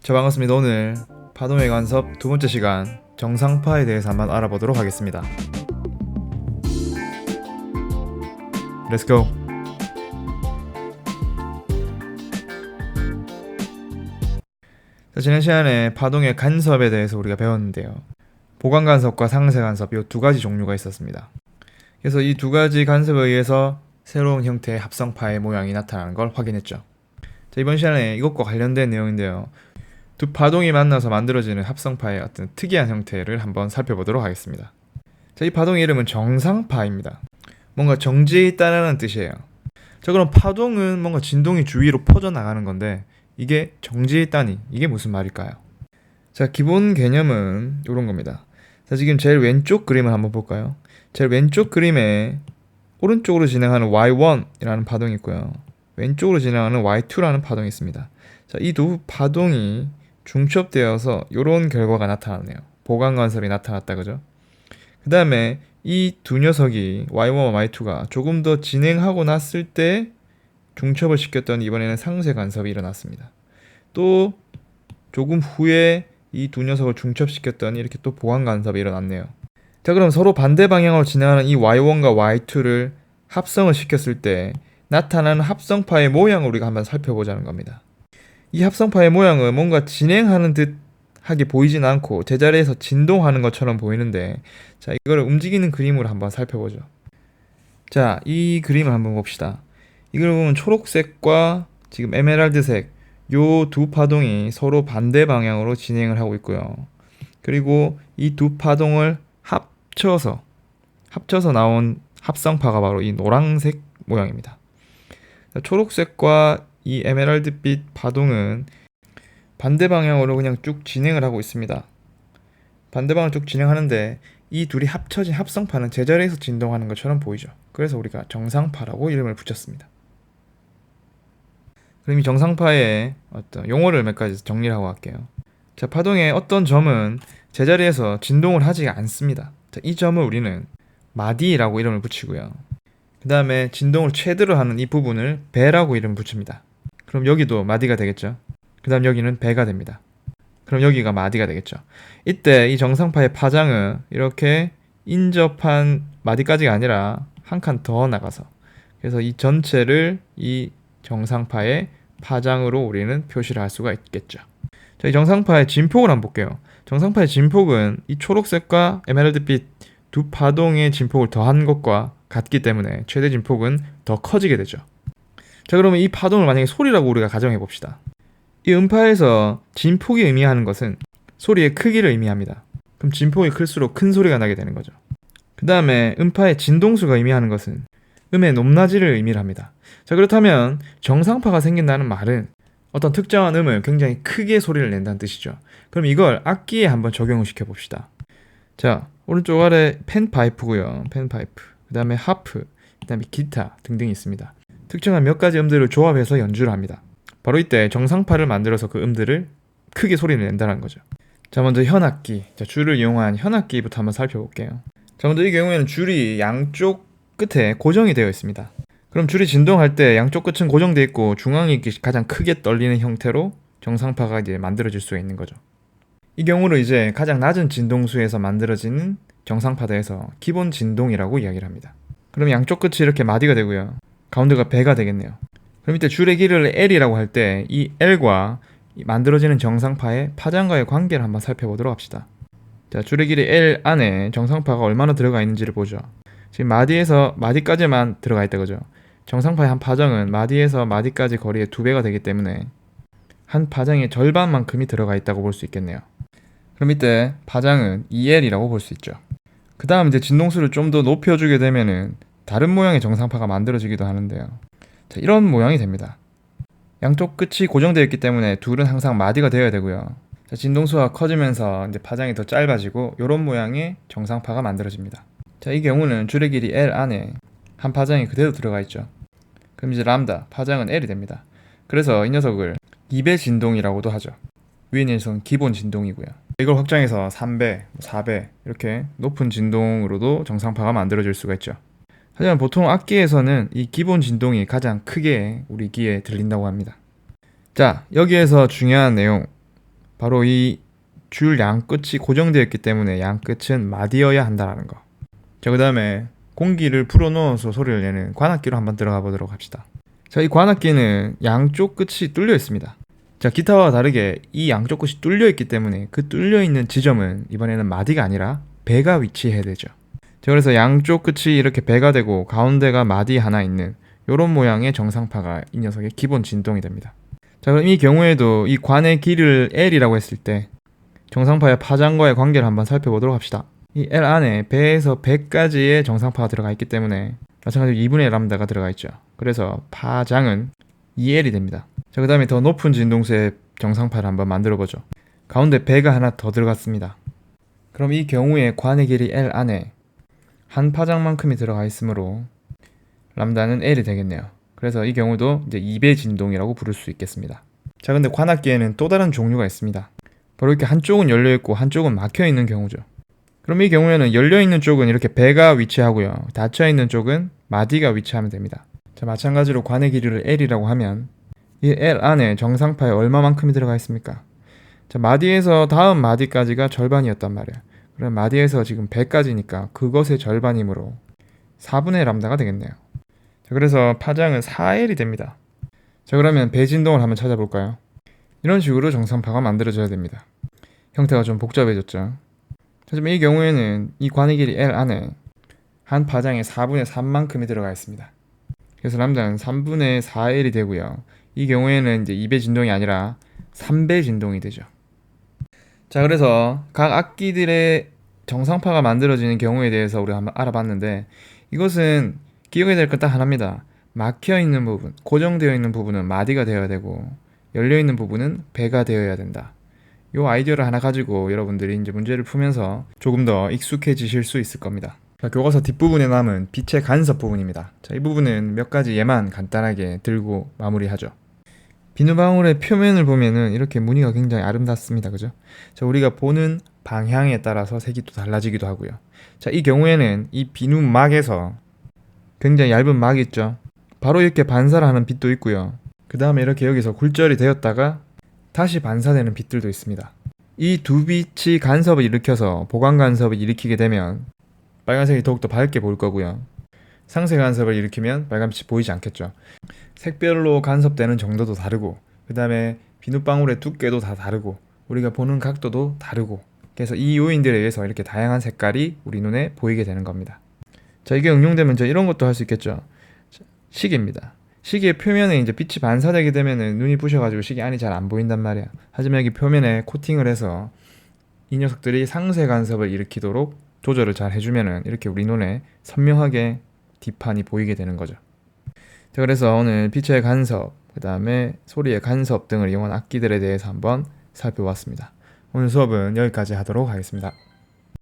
자, 반갑습니다. 오늘 파동의 간섭 두 번째 시간 정상파에 대해서 한번 알아보도록 하겠습니다. Let's go. 자, 지난 시간에 파동의 간섭에 대해서 우리가 배웠는데요. 보강 간섭과 상세 간섭 이 두 가지 종류가 있었습니다. 그래서 이 두 가지 간섭에 의해서 새로운 형태의 합성파의 모양이 나타나는 걸 확인했죠. 자, 이번 시간에 이것과 관련된 내용인데요. 두 파동이 만나서 만들어지는 합성파의 어떤 특이한 형태를 한번 살펴보도록 하겠습니다. 자, 이 파동의 이름은 정상파입니다. 뭔가 정지해 있다는 뜻이에요. 자, 그럼 파동은 뭔가 진동이 주위로 퍼져나가는 건데 이게 정지해 있다니 이게 무슨 말일까요? 자, 기본 개념은 이런 겁니다. 자, 지금 제일 왼쪽 그림을 한번 볼까요? 제일 왼쪽 그림에 오른쪽으로 진행하는 Y1이라는 파동이 있고요. 왼쪽으로 진행하는 Y2라는 파동이 있습니다. 자, 이 두 파동이 중첩되어서 이런 결과가 나타나네요. 보강 간섭이 나타났다, 그죠? 그 다음에 이 두 녀석이 Y1과 Y2가 조금 더 진행하고 났을 때 중첩을 시켰더니 이번에는 상세 간섭이 일어났습니다. 또 조금 후에 이 두 녀석을 중첩시켰더니 이렇게 또 보강 간섭이 일어났네요. 자, 그럼 서로 반대 방향으로 진행하는 이 Y1과 Y2를 합성을 시켰을 때 나타나는 합성파의 모양을 우리가 한번 살펴보자는 겁니다. 이 합성파의 모양은 뭔가 진행하는 듯하게 보이진 않고 제자리에서 진동하는 것처럼 보이는데, 자, 이걸 움직이는 그림으로 한번 살펴보죠. 자, 이 그림을 한번 봅시다. 이걸 보면 초록색과 지금 에메랄드색 요 두 파동이 서로 반대 방향으로 진행을 하고 있고요. 그리고 이 두 파동을 합쳐서 나온 합성파가 바로 이 노란색 모양입니다. 자, 초록색과 이 에메랄드빛 파동은 반대 방향으로 그냥 쭉 진행을 하고 있습니다. 반대 방향으로 쭉 진행하는데 이 둘이 합쳐진 합성파는 제자리에서 진동하는 것처럼 보이죠. 그래서 우리가 정상파라고 이름을 붙였습니다. 그럼 이 정상파의 어떤 용어를 몇 가지 정리를 하고 갈게요. 자, 파동의 어떤 점은 제자리에서 진동을 하지 않습니다. 자, 이 점을 우리는 마디라고 이름을 붙이고요. 그 다음에 진동을 최대로 하는 이 부분을 배라고 이름을 붙입니다. 그럼 여기도 마디가 되겠죠. 그 다음 여기는 배가 됩니다. 그럼 여기가 마디가 되겠죠. 이때 이 정상파의 파장은 이렇게 인접한 마디까지가 아니라 한 칸 더 나가서, 그래서 이 전체를 이 정상파의 파장으로 우리는 표시를 할 수가 있겠죠. 자, 이 정상파의 진폭을 한번 볼게요. 정상파의 진폭은 이 초록색과 에메랄드빛 두 파동의 진폭을 더한 것과 같기 때문에 최대 진폭은 더 커지게 되죠. 자, 그러면 이 파동을 만약에 소리라고 우리가 가정해 봅시다. 이 음파에서 진폭이 의미하는 것은 소리의 크기를 의미합니다. 그럼 진폭이 클수록 큰 소리가 나게 되는 거죠. 그 다음에 음파의 진동수가 의미하는 것은 음의 높낮이를 의미를 합니다. 자, 그렇다면 정상파가 생긴다는 말은 어떤 특정한 음을 굉장히 크게 소리를 낸다는 뜻이죠. 그럼 이걸 악기에 한번 적용을 시켜 봅시다. 자, 오른쪽 아래 팬파이프고요. 팬파이프, 그 다음에 하프, 그 다음에 기타 등등이 있습니다. 특정한 몇 가지 음들을 조합해서 연주를 합니다. 바로 이때 정상파를 만들어서 그 음들을 크게 소리를 낸다는 거죠. 자, 먼저 현악기, 자, 줄을 이용한 현악기부터 한번 살펴볼게요. 자, 먼저 이 경우에는 줄이 양쪽 끝에 고정이 되어 있습니다. 그럼 줄이 진동할 때 양쪽 끝은 고정되어 있고 중앙이 가장 크게 떨리는 형태로 정상파가 이제 만들어질 수 있는 거죠. 이 경우로 이제 가장 낮은 진동수에서 만들어지는 정상파대에서 기본 진동이라고 이야기를 합니다. 그럼 양쪽 끝이 이렇게 마디가 되고요. 가운데가 배가 되겠네요. 그럼 이때 줄의 길이를 L이라고 할 때 이 L과 만들어지는 정상파의 파장과의 관계를 한번 살펴보도록 합시다. 자, 줄의 길이 L 안에 정상파가 얼마나 들어가 있는지를 보죠. 지금 마디에서 마디까지만 들어가 있다, 그죠? 정상파의 한 파장은 마디에서 마디까지 거리의 2배가 되기 때문에 한 파장의 절반만큼이 들어가 있다고 볼 수 있겠네요. 그럼 이때 파장은 2L이라고 볼 수 있죠. 그 다음 이제 진동수를 좀 더 높여주게 되면은 다른 모양의 정상파가 만들어지기도 하는데요. 자, 이런 모양이 됩니다. 양쪽 끝이 고정되어 있기 때문에 둘은 항상 마디가 되어야 되고요. 자, 진동수가 커지면서 이제 파장이 더 짧아지고 이런 모양의 정상파가 만들어집니다. 자, 이 경우는 줄의 길이 L 안에 한 파장이 그대로 들어가 있죠. 그럼 이제 람다, 파장은 L이 됩니다. 그래서 이 녀석을 2배 진동이라고도 하죠. 위의 녀석은 기본 진동이고요. 이걸 확장해서 3배, 4배 이렇게 높은 진동으로도 정상파가 만들어질 수가 있죠. 하지만 보통 악기에서는 이 기본 진동이 가장 크게 우리 귀에 들린다고 합니다. 자, 여기에서 중요한 내용, 바로 이 줄 양 끝이 고정되어 있기 때문에 양 끝은 마디여야 한다라는 거. 자, 그 다음에 공기를 불어넣어서 소리를 내는 관악기로 한번 들어가 보도록 합시다. 자, 이 관악기는 양쪽 끝이 뚫려 있습니다. 자, 기타와 다르게 이 양쪽 끝이 뚫려 있기 때문에 그 뚫려 있는 지점은 이번에는 마디가 아니라 배가 위치해야 되죠. 자, 그래서 양쪽 끝이 이렇게 배가 되고 가운데가 마디 하나 있는 이런 모양의 정상파가 이 녀석의 기본 진동이 됩니다. 자, 그럼 이 경우에도 이 관의 길이를 L이라고 했을 때 정상파의 파장과의 관계를 한번 살펴보도록 합시다. 이 L 안에 배에서 배까지의 정상파가 들어가 있기 때문에 마찬가지로 2분의 1 람다가 들어가 있죠. 그래서 파장은 2L이 됩니다. 자, 그 다음에 더 높은 진동수의 정상파를 한번 만들어 보죠. 가운데 배가 하나 더 들어갔습니다. 그럼 이 경우에 관의 길이 L 안에 한 파장만큼이 들어가 있으므로 람다는 L이 되겠네요. 그래서 이 경우도 이제 2배 진동이라고 부를 수 있겠습니다. 자, 근데 관악기에는 또 다른 종류가 있습니다. 바로 이렇게 한쪽은 열려있고 한쪽은 막혀있는 경우죠. 그럼 이 경우에는 열려있는 쪽은 이렇게 배가 위치하고요. 닫혀있는 쪽은 마디가 위치하면 됩니다. 자, 마찬가지로 관의 길이를 L이라고 하면 이 L 안에 정상파에 얼마만큼이 들어가 있습니까? 자, 마디에서 다음 마디까지가 절반이었단 말이에요. 그럼 마디에서 지금 배까지니까 그것의 절반이므로 4분의 람다가 되겠네요. 자, 그래서 파장은 4L이 됩니다. 자, 그러면 배 진동을 한번 찾아볼까요? 이런 식으로 정상파가 만들어져야 됩니다. 형태가 좀 복잡해졌죠. 하지만 이 경우에는 이 관의 길이 L 안에 한 파장에 4분의 3만큼이 들어가 있습니다. 그래서 람다는 3분의 4L이 되고요. 이 경우에는 이제 2배 진동이 아니라 3배 진동이 되죠. 자, 그래서 각 악기들의 정상파가 만들어지는 경우에 대해서 우리가 한번 알아봤는데 이것은 기억해야 될 건 딱 하나입니다. 막혀있는 부분, 고정되어 있는 부분은 마디가 되어야 되고 열려있는 부분은 배가 되어야 된다. 이 아이디어를 하나 가지고 여러분들이 이제 문제를 풀면서 조금 더 익숙해지실 수 있을 겁니다. 자, 교과서 뒷부분에 남은 빛의 간섭 부분입니다. 자, 이 부분은 몇 가지 예만 간단하게 들고 마무리하죠. 비누방울의 표면을 보면은 이렇게 무늬가 굉장히 아름답습니다. 그죠? 자, 우리가 보는 방향에 따라서 색이 또 달라지기도 하고요. 자, 이 경우에는 이 비누막에서 굉장히 얇은 막이 있죠. 바로 이렇게 반사를 하는 빛도 있고요. 그 다음에 이렇게 여기서 굴절이 되었다가 다시 반사되는 빛들도 있습니다. 이 두 빛이 간섭을 일으켜서 보강 간섭을 일으키게 되면 빨간색이 더욱더 밝게 보일 거고요. 상세 간섭을 일으키면 빨간빛이 보이지 않겠죠. 색별로 간섭되는 정도도 다르고 그 다음에 비눗방울의 두께도 다 다르고 우리가 보는 각도도 다르고 그래서 이 요인들에 의해서 이렇게 다양한 색깔이 우리 눈에 보이게 되는 겁니다. 자, 이게 응용되면 이제 이런 것도 할 수 있겠죠. 시계입니다. 시계 표면에 이제 빛이 반사되게 되면은 눈이 부셔가지고 시계 안이 잘 안 보인단 말이야. 하지만 여기 표면에 코팅을 해서 이 녀석들이 상세 간섭을 일으키도록 조절을 잘 해주면은 이렇게 우리 눈에 선명하게 뒷판이 보이게 되는 거죠. 자, 그래서 오늘 빛의 간섭, 그 다음에 소리의 간섭 등을 이용한 악기들에 대해서 한번 살펴봤습니다. 오늘 수업은 여기까지 하도록 하겠습니다.